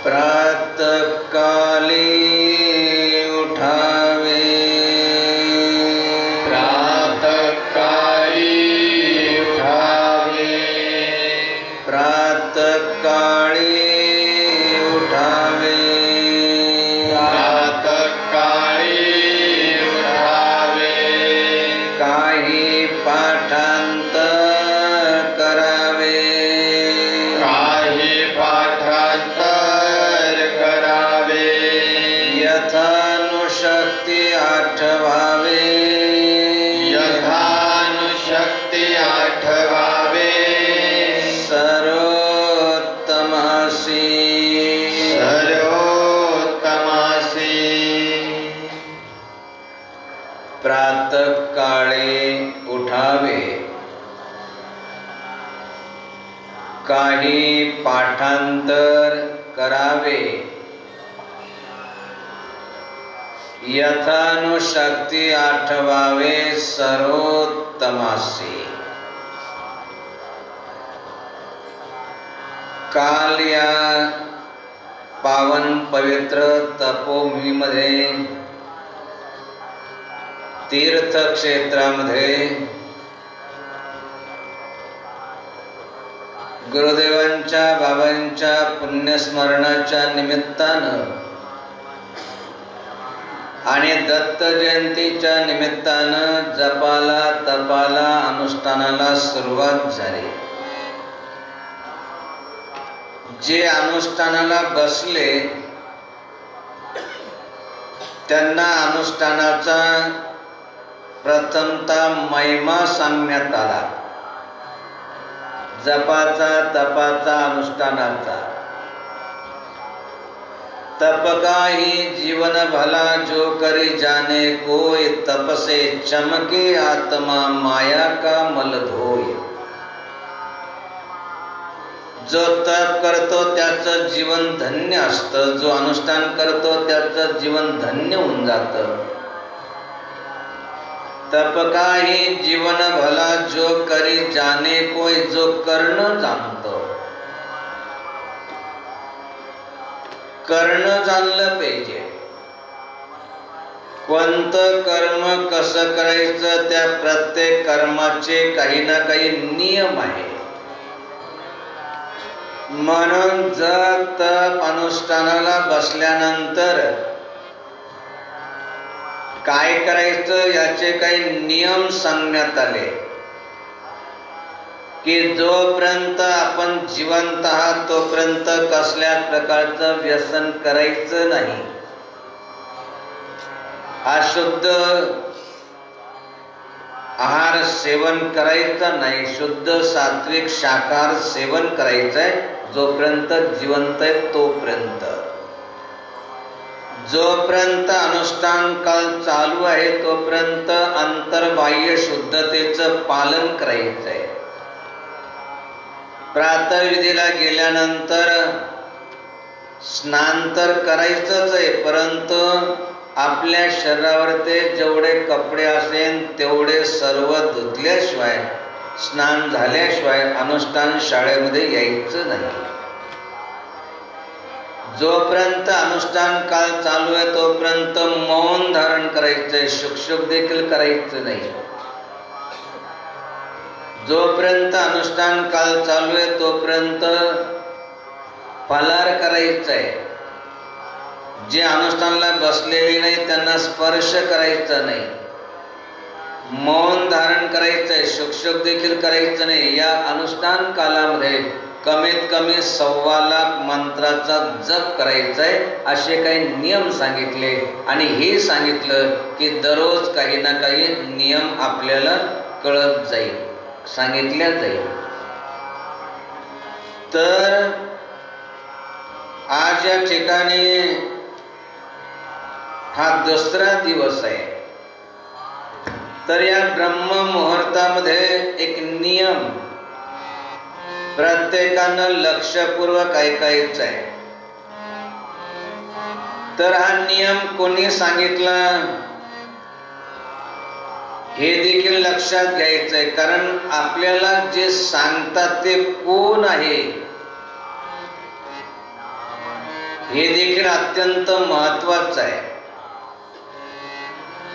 प्रातःकाली उठावे, प्रातःकाली उठावे, प्रातःकाळी उठावे, प्रातःकाळी उठावे, काही पाठांतर करावे, काही पाठांतर करावे, यथानुशक्ती आठवावे, यथानुशक्ती आठवावे, सर्वोत्तमासी, सर्वोत्तमासी. प्रातःकाळी उठावे, काही पाठांतर करावे, यथानुशक्ती आठवावे, सर्वोत्तमासी. काल या पावन पवित्र तपोभूमीमध्ये, तीर्थक्षेत्रामध्ये गुरुदेवांच्या बाबांच्या पुण्यस्मरणाच्या निमित्तानं आणि दत्त जयंतीच्या निमित्तानं जपाला, तपाला, अनुष्ठानाला सुरुवात झाली. जे अनुष्ठानाला बसले त्यांना अनुष्ठानाचा प्रथमतः महिमा सांगण्यात आला. जपाचा, तपाचा, अनुष्ठानाचा. तप का ही जीवन भला, जो करी जाने कोय, तपसे चमके आत्मा, माया का मल धोय. जो तप करतो त्याचं जीवन धन्य असतं, जो अनुष्ठान करतो त्याचं जीवन धन्य होऊन जातं. तप का ही जीवन भला, जो करी जाने कोय, जो कर्ण जाणतो. कर्ण जाणलं पाहिजे. कोणतं कर्म कसं करायचं, त्या प्रत्येक कर्माचे काही ना काही नियम आहे. म्हणून जर तप अनुष्ठानाला बसल्यानंतर काय करायचं याचे काही नियम सांगण्यात आले की जोपर्यंत आपण जिवंत आहात तोपर्यंत कसल्या प्रकारचं व्यसन करायचं नाही. अशुद्ध आहार सेवन करायचं नाही. शुद्ध सात्विक शाकाहार सेवन करायचंय जोपर्यंत जिवंत आहे तोपर्यंत. जोपर्यंत अनुष्ठान काल चालू आहे तोपर्यंत अंतर्बाह्य शुद्धतेचं पालन करायचंय. प्रातःविधीला गेल्यानंतर स्नान तर करायचंच आहे, परंतु आपल्या शरीरावर ते जेवढे कपडे असेल तेवढे सर्व धुतल्याशिवाय, स्नान झाल्याशिवाय अनुष्ठान शाळेमध्ये यायचं नाही. जोपर्यंत अनुष्ठान काल चालू आहे तोपर्यंत मौन धारण करायचंय, शुकशुक देखील करायचं नाही. जोपर्यंत अनुष्ठान काल चालू आहे तोपर्यंत फलाहार करायचंय. जे अनुष्ठानाला बसलेले नाही त्यांना स्पर्श करायचा नाही. मौन धारण करायचंय, शुकशुक देखील करायचं नाही. या अनुष्ठान कालामध्ये कमीत कमी 1.25 लाख मंत्राचा जप करायचा आहे असे काही नियम सांगितले. आणि हे सांगितलं की दररोज काही ना काही नियम आपल्याला कळत जाईल, सांगितल्या जाईल. तर आज या ठिकाणी हा दुसरा दिवस आहे. तर या ब्रह्म मुहूर्तामध्ये एक नियम प्रत्येकानं लक्षपूर्वक ऐकायचा आहे. तर हा नियम कोणी सांगितला हे देखील लक्षात घ्यायचंय, कारण आपल्याला जे सांगतात ते कोण आहे हे देखील अत्यंत महत्वाचं आहे.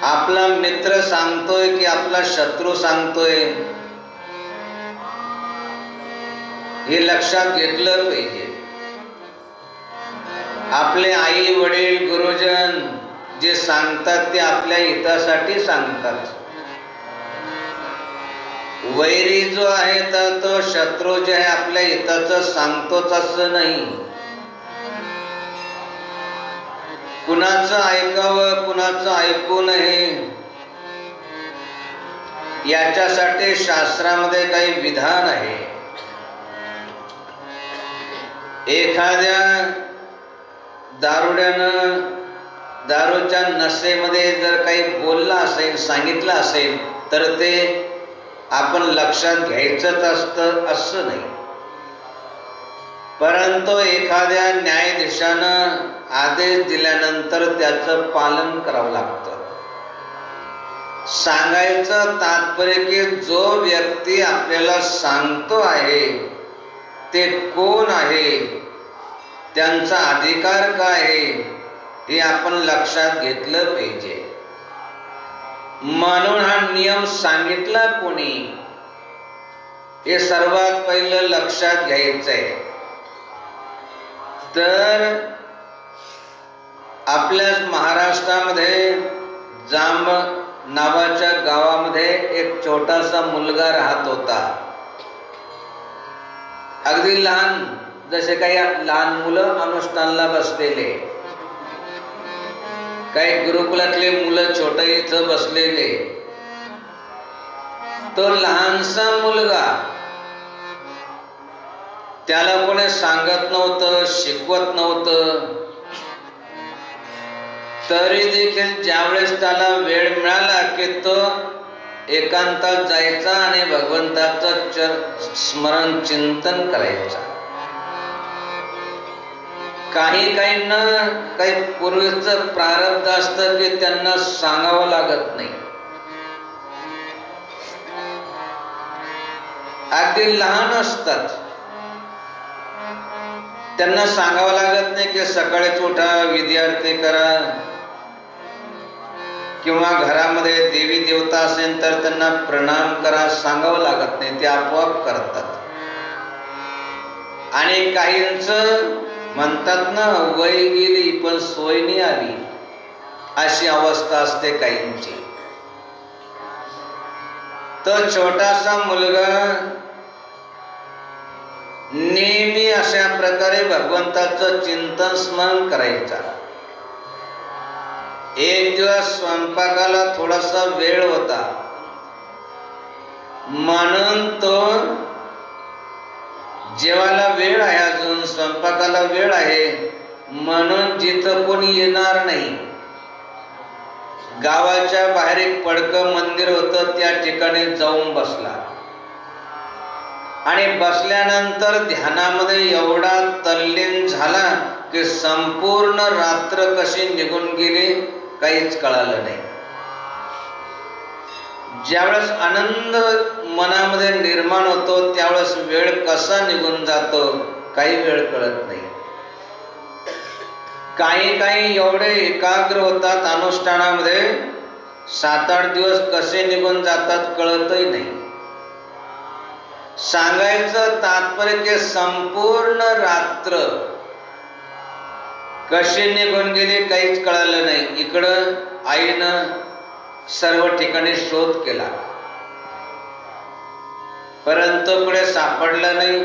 आपला मित्र सांगतोय की आपला शत्रू सांगतोय हे लक्षात घेतलं पाहिजे. आपले आई वडील गुरुजन जे सांगतात ते आपल्या हितासाठी सांगतात. वैरी जो आहे तर तो शत्रू जे आहे आपल्या हिताचं सांगतोच असं नाही. कुणाचं ऐकावं कुणाचं ऐकू नये याच्यासाठी शास्त्रामध्ये काही विधान आहे. एखाद्या दारुड्यानं दारूच्या नशेमध्ये जर काही बोलला असेल सांगितलं असेल तर ते आपण लक्षात घ्यायचंच असतं असं नाही. परंतु एखाद्या न्यायाधीशानं आदेश दिल्यानंतर त्याचं पालन करावं लागतं. सांगायचं तात्पर्य की जो व्यक्ती आपल्याला सांगतो आहे ते कोण आहे, त्यांचा अधिकार काय आहे हे आपण लक्षात घेतलं पाहिजे. म्हणून हा नियम सांगितला कोणी हे सर्वात पहिलं लक्षात घ्यायचंय. तर आपल्या महाराष्ट्रामध्ये जांब नावाच्या गावामध्ये एक छोटासा मुलगा राहत होता. अगदी लहान, जसे काही लहान मुलं अनुष्ठानला बसलेले, काही गुरुकुलातले मुलं छोटे इथं बसलेले. तो लहानसा मुलगा, त्याला कोणी सांगत नव्हतं, शिकवत नव्हतं. तरी देखील ज्यावेळेस त्याला वेळ मिळाला की तो एकांतात जायचा आणि भगवंताचं स्मरण चिंतन करायचा. काहींना काही पूर्वीचं प्रारब्ध असतं की त्यांना सांगावं लागत नाही. अगदी लहान असतात, त्यांना सांगावं लागत नाही की सकाळीच उठा, विद्यार्थी करा, किंवा घरामध्ये देवी देवता असेल तर त्यांना प्रणाम करा, सांगावं लागत नाही, ते आपोआप करतात. आणि काहींचं म्हणतात ना, वय गेली पण सोय नाही आली, अशी अवस्था असते काहींची. तो छोटासा मुलगा नेहमी अशा प्रकारे भगवंताचं चिंतन स्मरण करायचा. एक दिवस स्वयंपाकाला थोडासा वेळ होता, म्हणून तो जेवायला वेळ आहे, अजून स्वयंपाकाला वेळ आहे, म्हणून जिथं कोणी येणार नाही, गावाच्या बाहेर एक पडकं मंदिर होतं, त्या ठिकाणी जाऊन बसला. आणि बसल्यानंतर ध्यानामध्ये एवढा तल्लीन झाला की संपूर्ण रात्र कशी निघून गेली काहीच कळालं नाही. ज्यावेळेस आनंद मनामध्ये निर्माण होतो त्यावेळेस वेळ कसा निघून जातो काही वेळ कळत नाही. काही एवढे एकाग्र होतात अनुष्ठानामध्ये, 7-8 दिवस कसे निघून जातात कळतही नाही. सांगायचं तात्पर्य की संपूर्ण रात्र कशी निघून गेली काहीच कळालं नाही. इकडं आईनं सर्व ठिकाणी शोध केला, परंतु पुढे सापडला नाही.